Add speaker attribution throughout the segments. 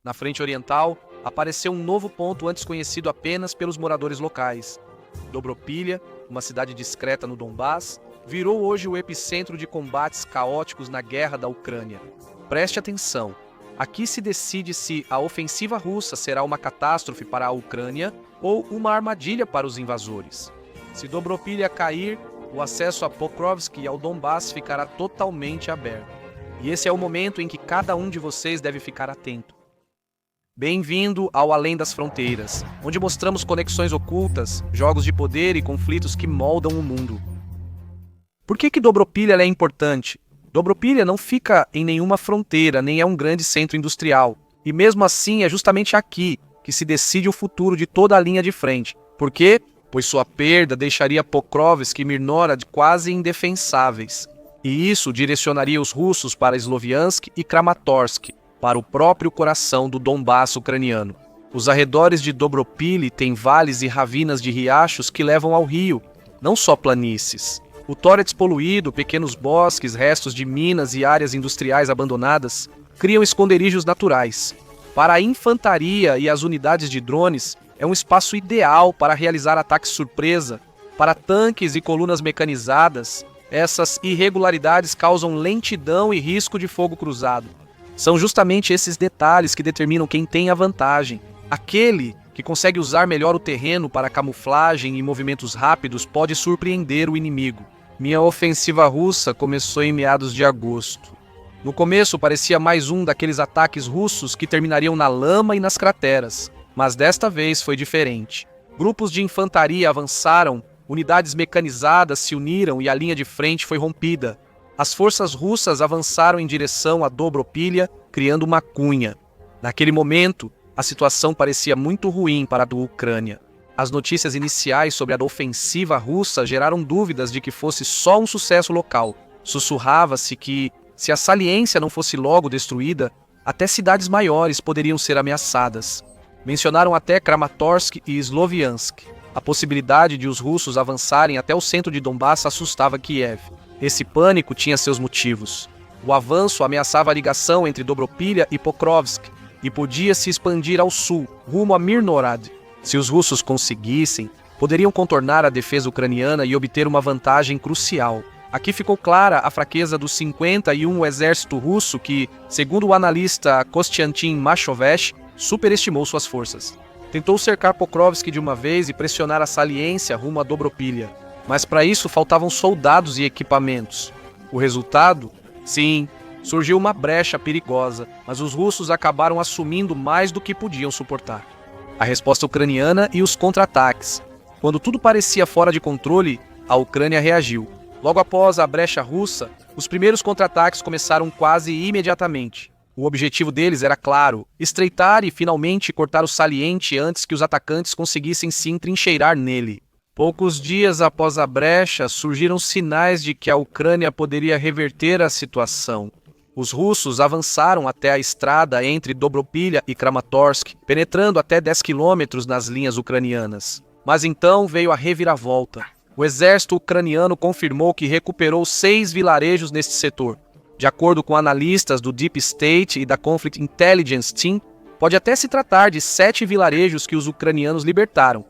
Speaker 1: Na frente oriental, apareceu um novo ponto antes conhecido apenas pelos moradores locais. Dobropilha, uma cidade discreta no Donbás, virou hoje o epicentro de combates caóticos na guerra da Ucrânia. Preste atenção, aqui se decide se a ofensiva russa será uma catástrofe para a Ucrânia ou uma armadilha para os invasores. Se Dobropilha cair, o acesso a Pokrovsk e ao Donbás ficará totalmente aberto. E esse é o momento em que cada um de vocês deve ficar atento. Bem-vindo ao Além das Fronteiras, onde mostramos conexões ocultas, jogos de poder e conflitos que moldam o mundo. Por que Dobropilha é importante? Dobropilha não fica em nenhuma fronteira, nem é um grande centro industrial. E mesmo assim é justamente aqui que se decide o futuro de toda a linha de frente. Por quê? Pois sua perda deixaria Pokrovsk e Mirnorad quase indefensáveis. E isso direcionaria os russos para Sloviansk e Kramatorsk, para o próprio coração do Donbás ucraniano. Os arredores de Dobropilha têm vales e ravinas de riachos que levam ao rio, não só planícies. O Torets poluído, pequenos bosques, restos de minas e áreas industriais abandonadas criam esconderijos naturais. Para a infantaria e as unidades de drones, é um espaço ideal para realizar ataques surpresa. Para tanques e colunas mecanizadas, essas irregularidades causam lentidão e risco de fogo cruzado. São justamente esses detalhes que determinam quem tem a vantagem. Aquele que consegue usar melhor o terreno para camuflagem e movimentos rápidos pode surpreender o inimigo. Minha ofensiva russa começou em meados de agosto. No começo parecia mais um daqueles ataques russos que terminariam na lama e nas crateras, mas desta vez foi diferente. Grupos de infantaria avançaram, unidades mecanizadas se uniram e a linha de frente foi rompida. As forças russas avançaram em direção a Dobropilha, criando uma cunha. Naquele momento, a situação parecia muito ruim para a Ucrânia. As notícias iniciais sobre a ofensiva russa geraram dúvidas de que fosse só um sucesso local. Sussurrava-se que, se a saliência não fosse logo destruída, até cidades maiores poderiam ser ameaçadas. Mencionaram até Kramatorsk e Sloviansk. A possibilidade de os russos avançarem até o centro de Donbás assustava Kiev. Esse pânico tinha seus motivos. O avanço ameaçava a ligação entre Dobropilha e Pokrovsk e podia se expandir ao sul, rumo a Mirnorad. Se os russos conseguissem, poderiam contornar a defesa ucraniana e obter uma vantagem crucial. Aqui ficou clara a fraqueza dos 51 exército russo que, segundo o analista Konstantin Machovesh, superestimou suas forças. Tentou cercar Pokrovsk de uma vez e pressionar a saliência rumo a Dobropilha. Mas para isso faltavam soldados e equipamentos. O resultado? Sim, surgiu uma brecha perigosa, mas os russos acabaram assumindo mais do que podiam suportar. A resposta ucraniana e os contra-ataques. Quando tudo parecia fora de controle, a Ucrânia reagiu. Logo após a brecha russa, os primeiros contra-ataques começaram quase imediatamente. O objetivo deles era claro: estreitar e finalmente cortar o saliente antes que os atacantes conseguissem se entrincheirar nele. Poucos dias após a brecha, surgiram sinais de que a Ucrânia poderia reverter a situação. Os russos avançaram até a estrada entre Dobropilha e Kramatorsk, penetrando até 10 quilômetros nas linhas ucranianas. Mas então veio a reviravolta. O exército ucraniano confirmou que recuperou 6 vilarejos neste setor. De acordo com analistas do Deep State e da Conflict Intelligence Team, pode até se tratar de 7 vilarejos que os ucranianos libertaram,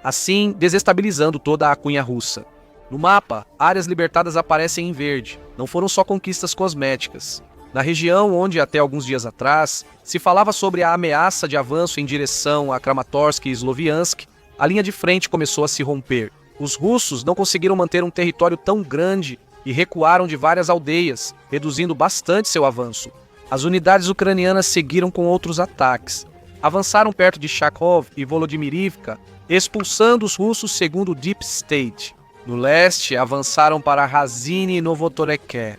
Speaker 1: assim desestabilizando toda a cunha russa. No mapa, áreas libertadas aparecem em verde. Não foram só conquistas cosméticas. Na região onde, até alguns dias atrás, se falava sobre a ameaça de avanço em direção a Kramatorsk e Sloviansk, a linha de frente começou a se romper. Os russos não conseguiram manter um território tão grande e recuaram de várias aldeias, reduzindo bastante seu avanço. As unidades ucranianas seguiram com outros ataques. Avançaram perto de Charkov e Volodymyrivka, expulsando os russos segundo o Deep State. No leste, avançaram para Razine e Novotoreke.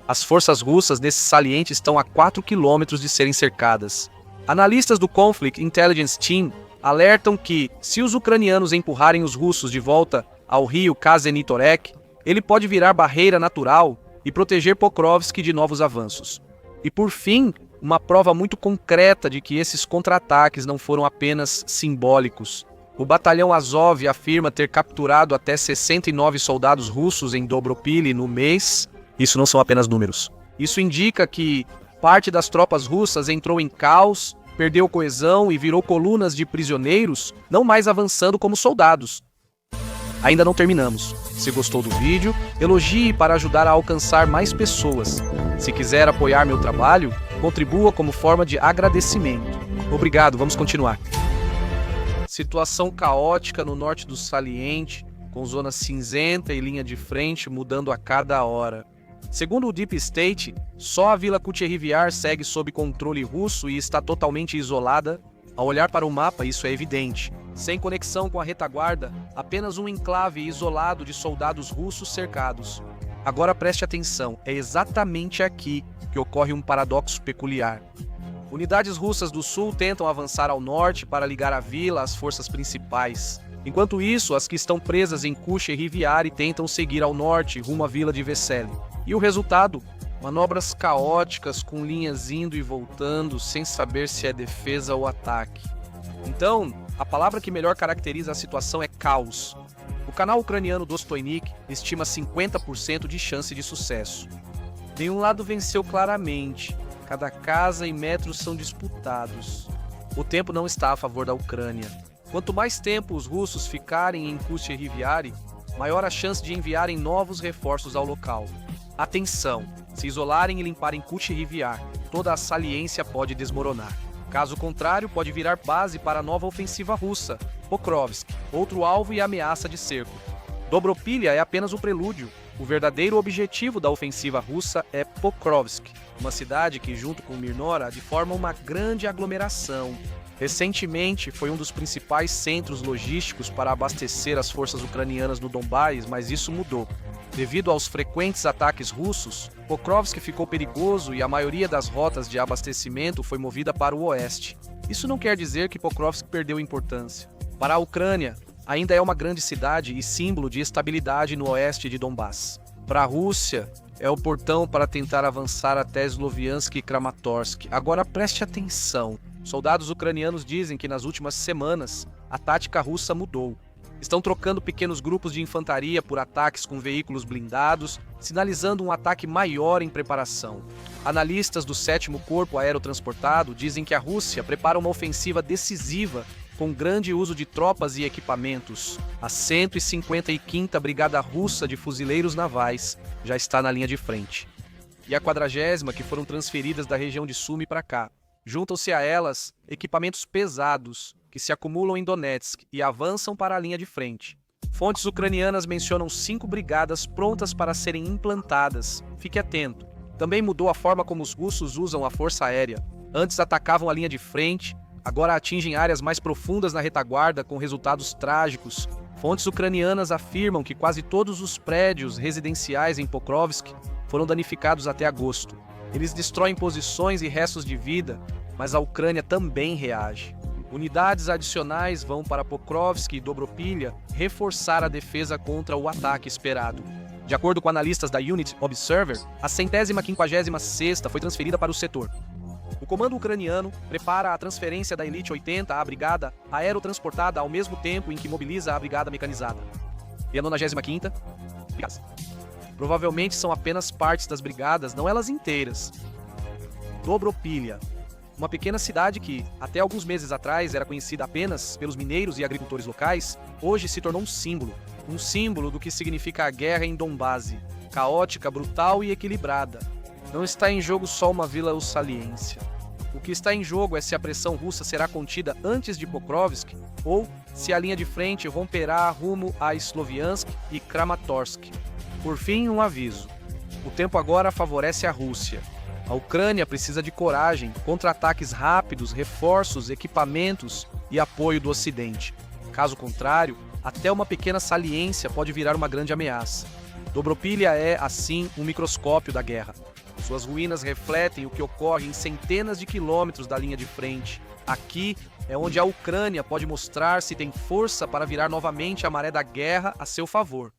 Speaker 1: As forças russas nesse saliente estão a 4 quilômetros de serem cercadas. Analistas do Conflict Intelligence Team alertam que, se os ucranianos empurrarem os russos de volta ao rio Kazenitorek, ele pode virar barreira natural e proteger Pokrovsk de novos avanços. E por fim, uma prova muito concreta de que esses contra-ataques não foram apenas simbólicos. O batalhão Azov afirma ter capturado até 69 soldados russos em Dobropilha no mês. Isso não são apenas números. Isso indica que parte das tropas russas entrou em caos perdeu coesão e virou colunas de prisioneiros, não mais avançando como soldados. Ainda não terminamos. Se gostou do vídeo, elogie para ajudar a alcançar mais pessoas. Se quiser apoiar meu trabalho, contribua como forma de agradecimento. Obrigado, vamos continuar. Situação caótica no norte do Saliente, com zona cinzenta e linha de frente mudando a cada hora. Segundo o Deep State, só a Vila Kucheriviyar segue sob controle russo e está totalmente isolada. Ao olhar para o mapa, isso é evidente. Sem conexão com a retaguarda, apenas um enclave isolado de soldados russos cercados. Agora preste atenção, é exatamente aqui que ocorre um paradoxo peculiar. Unidades russas do sul tentam avançar ao norte para ligar a vila às forças principais. Enquanto isso, as que estão presas em Kucheriviyar tentam seguir ao norte, rumo à vila de Vesely. E o resultado? Manobras caóticas com linhas indo e voltando, sem saber se é defesa ou ataque. Então, a palavra que melhor caracteriza a situação é caos. O canal ucraniano Dostoinik estima 50% de chance de sucesso. Nenhum lado venceu claramente. Cada casa e metros são disputados. O tempo não está a favor da Ucrânia. Quanto mais tempo os russos ficarem em Kucheriviyar, maior a chance de enviarem novos reforços ao local. Atenção! Se isolarem e limparem Kucheriviyar, toda a saliência pode desmoronar. Caso contrário, pode virar base para a nova ofensiva russa, Pokrovsk, outro alvo e ameaça de cerco. Dobropilha é apenas o prelúdio. O verdadeiro objetivo da ofensiva russa é Pokrovsk, uma cidade que, junto com Mirnora, forma uma grande aglomeração. Recentemente, foi um dos principais centros logísticos para abastecer as forças ucranianas no Donbás, mas isso mudou. Devido aos frequentes ataques russos, Pokrovsk ficou perigoso e a maioria das rotas de abastecimento foi movida para o oeste. Isso não quer dizer que Pokrovsk perdeu importância. Para a Ucrânia, ainda é uma grande cidade e símbolo de estabilidade no oeste de Donbás. Para a Rússia, é o portão para tentar avançar até Sloviansk e Kramatorsk. Agora preste atenção. Soldados ucranianos dizem que nas últimas semanas, a tática russa mudou. Estão trocando pequenos grupos de infantaria por ataques com veículos blindados, sinalizando um ataque maior em preparação. Analistas do 7º Corpo Aerotransportado dizem que a Rússia prepara uma ofensiva decisiva com grande uso de tropas e equipamentos. A 155ª Brigada Russa de Fuzileiros Navais já está na linha de frente. E a 40ª, que foram transferidas da região de Sumy para cá. Juntam-se a elas equipamentos pesados, que se acumulam em Donetsk e avançam para a linha de frente. Fontes ucranianas mencionam 5 brigadas prontas para serem implantadas. Fique atento. Também mudou a forma como os russos usam a força aérea. Antes atacavam a linha de frente, agora atingem áreas mais profundas na retaguarda com resultados trágicos. Fontes ucranianas afirmam que quase todos os prédios residenciais em Pokrovsk foram danificados até agosto. Eles destroem posições e restos de vida, mas a Ucrânia também reage. Unidades adicionais vão para Pokrovsk e Dobropilha reforçar a defesa contra o ataque esperado. De acordo com analistas da Unit Observer, a 156ª foi transferida para o setor. O comando ucraniano prepara a transferência da Elite 80 à brigada aerotransportada ao mesmo tempo em que mobiliza a brigada mecanizada. E a 95ª? Provavelmente são apenas partes das brigadas, não elas inteiras. Dobropilha, uma pequena cidade que, até alguns meses atrás, era conhecida apenas pelos mineiros e agricultores locais, hoje se tornou um símbolo do que significa a guerra em Donbás, caótica, brutal e equilibrada. Não está em jogo só uma vila ou saliência. O que está em jogo é se a pressão russa será contida antes de Pokrovsk ou se a linha de frente romperá rumo a Sloviansk e Kramatorsk. Por fim, um aviso. O tempo agora favorece a Rússia. A Ucrânia precisa de coragem, contra-ataques rápidos, reforços, equipamentos e apoio do Ocidente. Caso contrário, até uma pequena saliência pode virar uma grande ameaça. Dobropilha é, assim, um microscópio da guerra. Suas ruínas refletem o que ocorre em centenas de quilômetros da linha de frente. Aqui é onde a Ucrânia pode mostrar se tem força para virar novamente a maré da guerra a seu favor.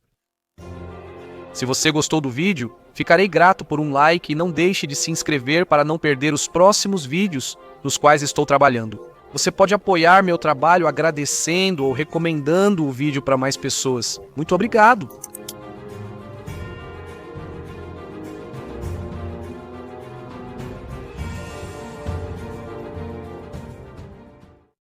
Speaker 1: Se você gostou do vídeo, ficarei grato por um like e não deixe de se inscrever para não perder os próximos vídeos nos quais estou trabalhando. Você pode apoiar meu trabalho agradecendo ou recomendando o vídeo para mais pessoas. Muito obrigado!